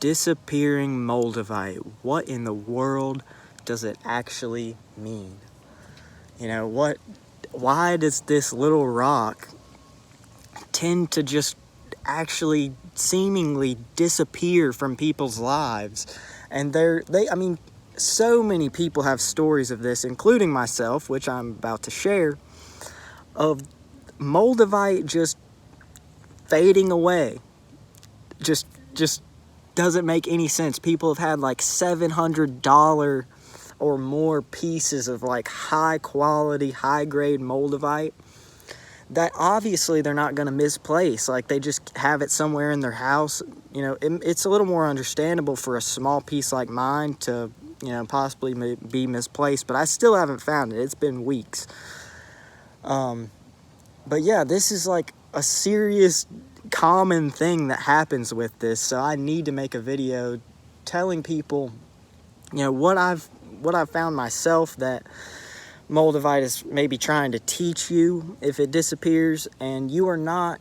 Disappearing Moldavite. What in the world does it actually mean? Why does this little rock tend to just actually seemingly disappear from people's lives? And so many people have stories of this, including myself, which I'm about to share, of Moldavite just fading away. Just doesn't make any sense. People have had like $700 or more pieces of like high quality, high grade Moldavite that obviously they're not going to misplace. Like, they just have it somewhere in their house. It's a little more understandable for a small piece like mine to, possibly be misplaced, but I still haven't found it. It's been weeks. But yeah, this is like a serious common thing that happens with this, so I need to make a video telling people what I've found myself, that Moldavite is maybe trying to teach you if it disappears, and you're not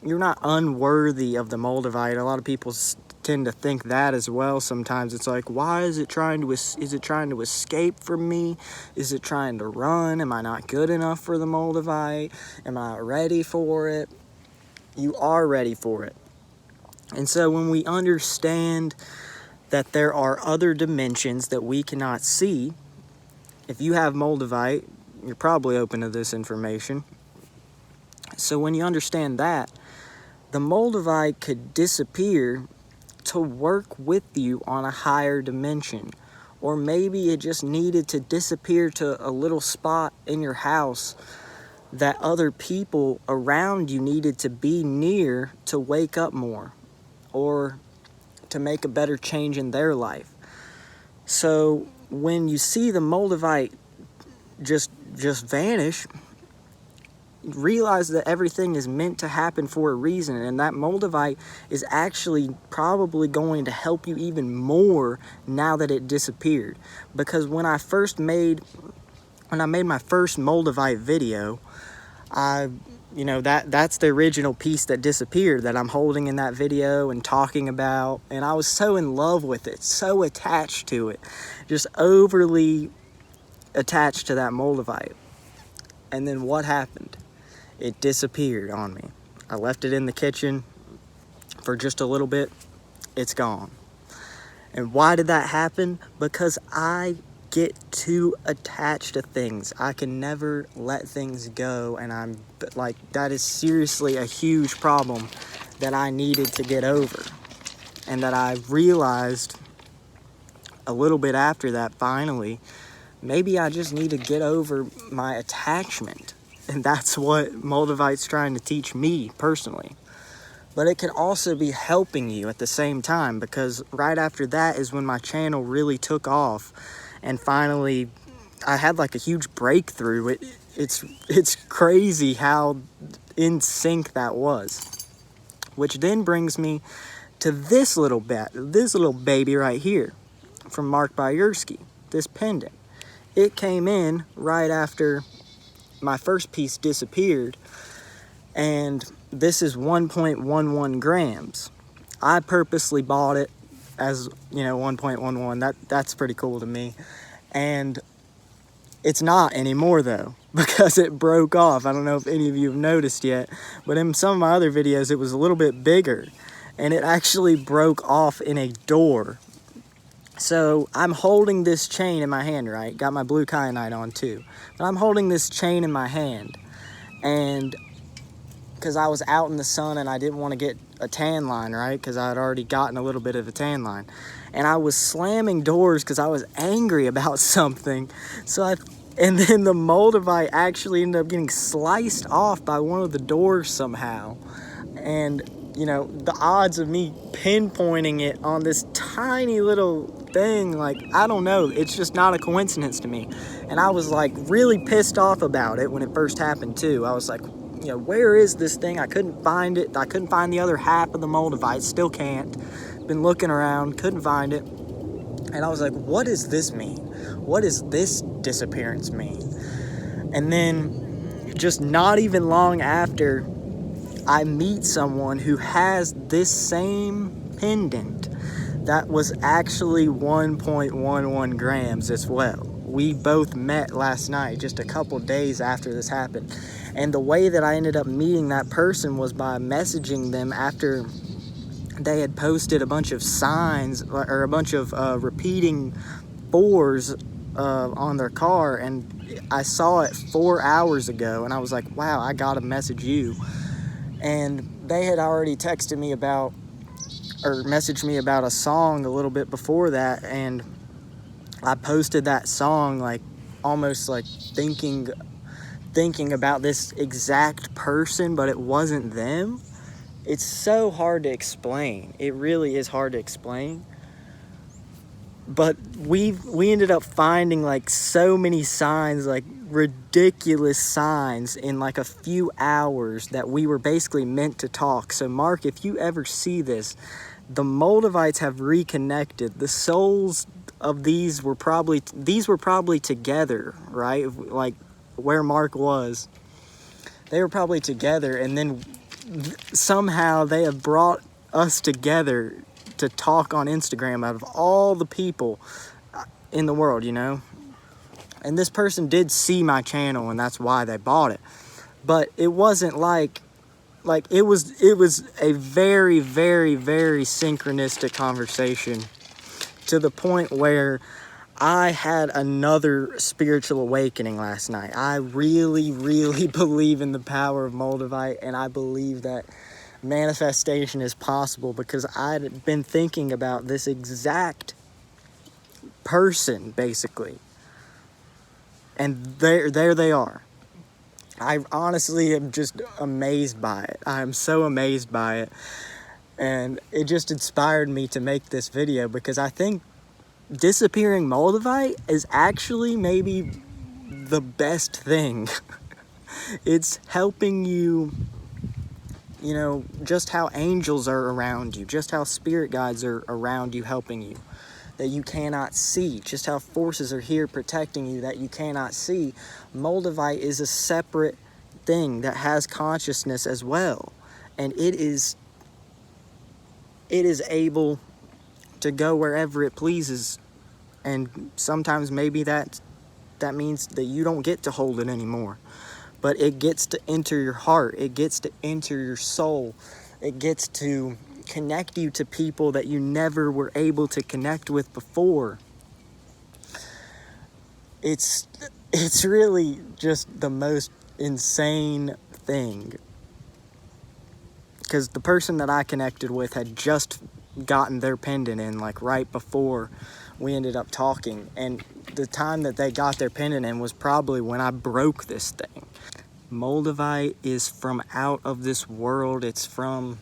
unworthy of the Moldavite. A lot of people tend to think that as well. Sometimes it's like, why is it trying to escape from me? Is it trying to run? Am I not good enough for the Moldavite? Am I ready for it? You are ready for it. And so when we understand that there are other dimensions that we cannot see, if you have Moldavite, you're probably open to this information. So when you understand that, the Moldavite could disappear to work with you on a higher dimension. Or maybe it just needed to disappear to a little spot in your house that other people around you needed to be near to wake up more, or to make a better change in their life. So when you see the Moldavite just vanish, realize that everything is meant to happen for a reason, and that Moldavite is actually probably going to help you even more now that it disappeared. Because when I made my first Moldavite video, that's the original piece that disappeared that I'm holding in that video and talking about, and I was so in love with it, so attached to it, just overly attached to that Moldavite. And then what happened? It disappeared on me. I left it in the kitchen for just a little bit. It's gone. And why did that happen? Because I get too attached to things. I can never let things go, and that is seriously a huge problem that I needed to get over, and that I realized a little bit after that, finally, maybe I just need to get over my attachment. And that's what Moldavite's trying to teach me personally. But it can also be helping you at the same time, because right after that is when my channel really took off. And finally, I had like a huge breakthrough. It's crazy how in sync that was. Which then brings me to this little baby right here from Mark Byersky, this pendant. It came in right after my first piece disappeared, and this is 1.11 grams. I purposely bought it as 1.11. That's pretty cool to me. And it's not anymore though, because it broke off. I don't know if any of you have noticed yet, but in some of my other videos it was a little bit bigger, and it actually broke off in a door. So I'm holding this chain in my hand, right? Got my blue kyanite on too. But I'm holding this chain in my hand, and because I was out in the sun and I didn't want to get a tan line, right? Because I had already gotten a little bit of a tan line. And I was slamming doors because I was angry about something. And then the Moldavite actually ended up getting sliced off by one of the doors somehow. And, the odds of me pinpointing it on this tiny little thing, I don't know. It's just not a coincidence to me. And I was really pissed off about it when it first happened too. I was like, where is this thing? I couldn't find it. I couldn't find the other half of the Moldavite. Still can't. Been looking around, couldn't find it. And I was like, what does this mean? What does this disappearance mean? And then just not even long after, I meet someone who has this same pendant that was actually 1.11 grams as well. We both met last night, just a couple days after this happened. And the way that I ended up meeting that person was by messaging them after they had posted a bunch of signs, or a bunch of repeating fours on their car, and I saw it 4 hours ago, and I was like, wow, I gotta message you. And they had already texted me about, or messaged me about a song a little bit before that, and I posted that song like almost like thinking about this exact person, but it wasn't them. It's so hard to explain. It really is hard to explain. But we ended up finding like so many signs, like ridiculous signs, in like a few hours, that we were basically meant to talk. So Mark, if you ever see this, the Moldavites have reconnected. The souls of these were probably together, right? Like where Mark was, they were probably together, and then somehow they have brought us together to talk on Instagram out of all the people in the world, you know? And this person did see my channel, and that's why they bought it. But it wasn't like it was a very, very, very synchronistic conversation, to the point where I had another spiritual awakening last night. I really, really believe in the power of Moldavite, and I believe that manifestation is possible, because I'd been thinking about this exact person, basically. And there they are. I honestly am just amazed by it. I'm so amazed by it. And it just inspired me to make this video, because I think disappearing Moldavite is actually maybe the best thing. It's helping you, you know, just how angels are around you, just how spirit guides are around you helping you, that you cannot see, just how forces are here protecting you that you cannot see. Moldavite is a separate thing that has consciousness as well, and it is able to go wherever it pleases. And sometimes maybe that means that you don't get to hold it anymore, but it gets to enter your heart, it gets to enter your soul, it gets to connect you to people that you never were able to connect with before. It's really just the most insane thing, because the person that I connected with had just gotten their pendant in, like right before we ended up talking, and the time that they got their pendant in was probably when I broke this thing. Moldavite is from out of this world. It's from,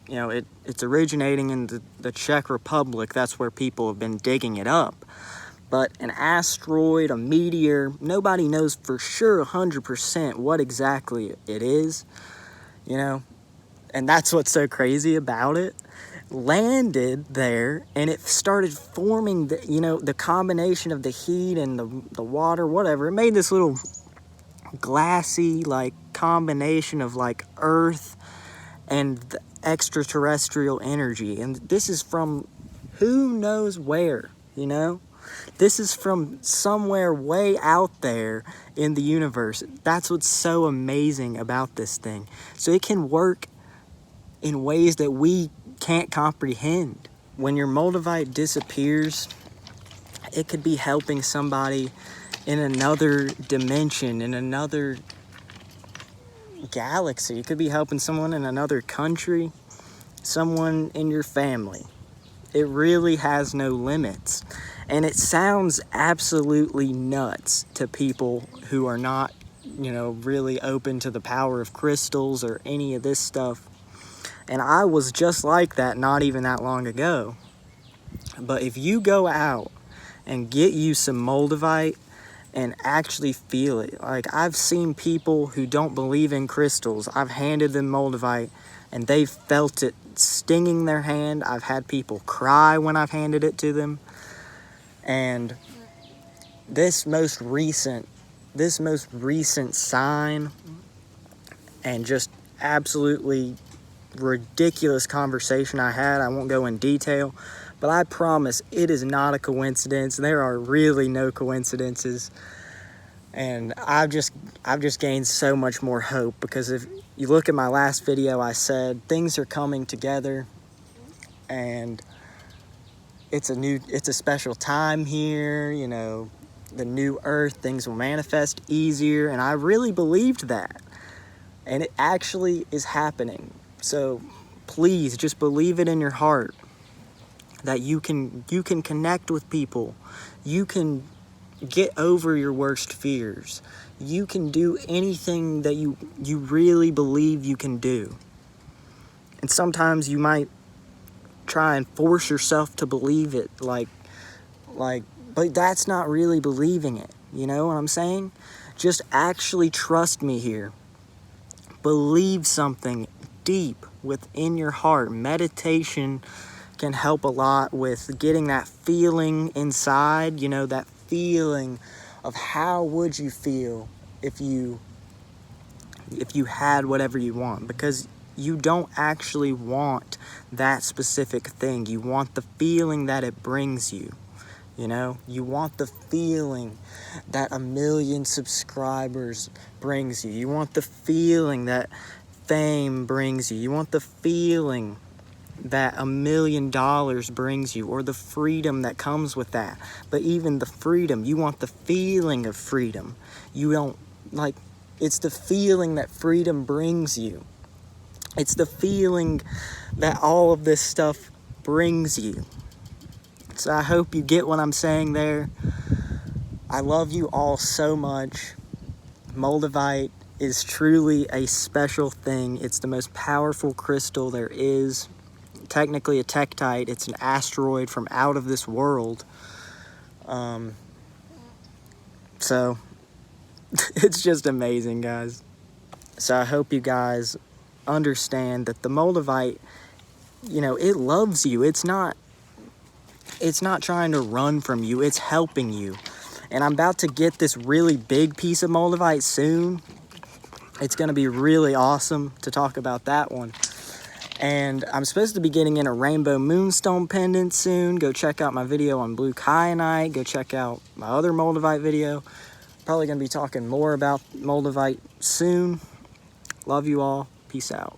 you know, it's originating in the Czech Republic. That's where people have been digging it up. But an asteroid, a meteor, nobody knows for sure 100% what exactly it is, you know, and that's what's so crazy about it. Landed there, and it started forming the, you know, the combination of the heat and the water, whatever. It made this little glassy like combination of like earth and the extraterrestrial energy. And this is from who knows where, you know? This is from somewhere way out there in the universe. That's what's so amazing about this thing. So it can work in ways that we can't comprehend. When your Moldavite disappears, it could be helping somebody in another dimension, in another galaxy. It could be helping someone in another country, someone in your family. It really has no limits. And it sounds absolutely nuts to people who are not, you know, really open to the power of crystals or any of this stuff. And I was just like that not even that long ago. But if you go out and get you some Moldavite and actually feel it, like I've seen people who don't believe in crystals, I've handed them Moldavite and they've felt it stinging their hand. I've had people cry when I've handed it to them. And this most recent sign, and just absolutely ridiculous conversation I had. I won't go in detail, but I promise it is not a coincidence. There are really no coincidences. And I've just gained so much more hope, because if you look at my last video, I said things are coming together, and it's a special time here, you know, the new earth, things will manifest easier, and I really believed that. And it actually is happening. So please just believe it in your heart that you can connect with people. You can get over your worst fears. You can do anything that you really believe you can do. And sometimes you might try and force yourself to believe it, but that's not really believing it. You know what I'm saying? Just actually trust me here. Believe something deep within your heart. Meditation can help a lot with getting that feeling inside, you know, that feeling of how would you feel if you had whatever you want, because you don't actually want that specific thing. You want the feeling that it brings you. You know, you want the feeling that 1 million subscribers brings you. You want the feeling that fame brings you. You want the feeling that $1 million brings you, or the freedom that comes with that. But even the freedom, you want the feeling of freedom. You don't, it's the feeling that freedom brings you. It's the feeling that all of this stuff brings you. So I hope you get what I'm saying there. I love you all so much. Moldavite is truly a special thing. It's the most powerful crystal there is. Technically a tektite. It's an asteroid from out of this world. So it's just amazing, guys. So I hope you guys understand that the Moldavite, you know, it loves you. It's not trying to run from you. It's helping you. And I'm about to get this really big piece of Moldavite soon. It's going to be really awesome to talk about that one. And I'm supposed to be getting in a rainbow moonstone pendant soon. Go check out my video on blue kyanite. Go check out my other Moldavite video. Probably going to be talking more about Moldavite soon. Love you all. Peace out.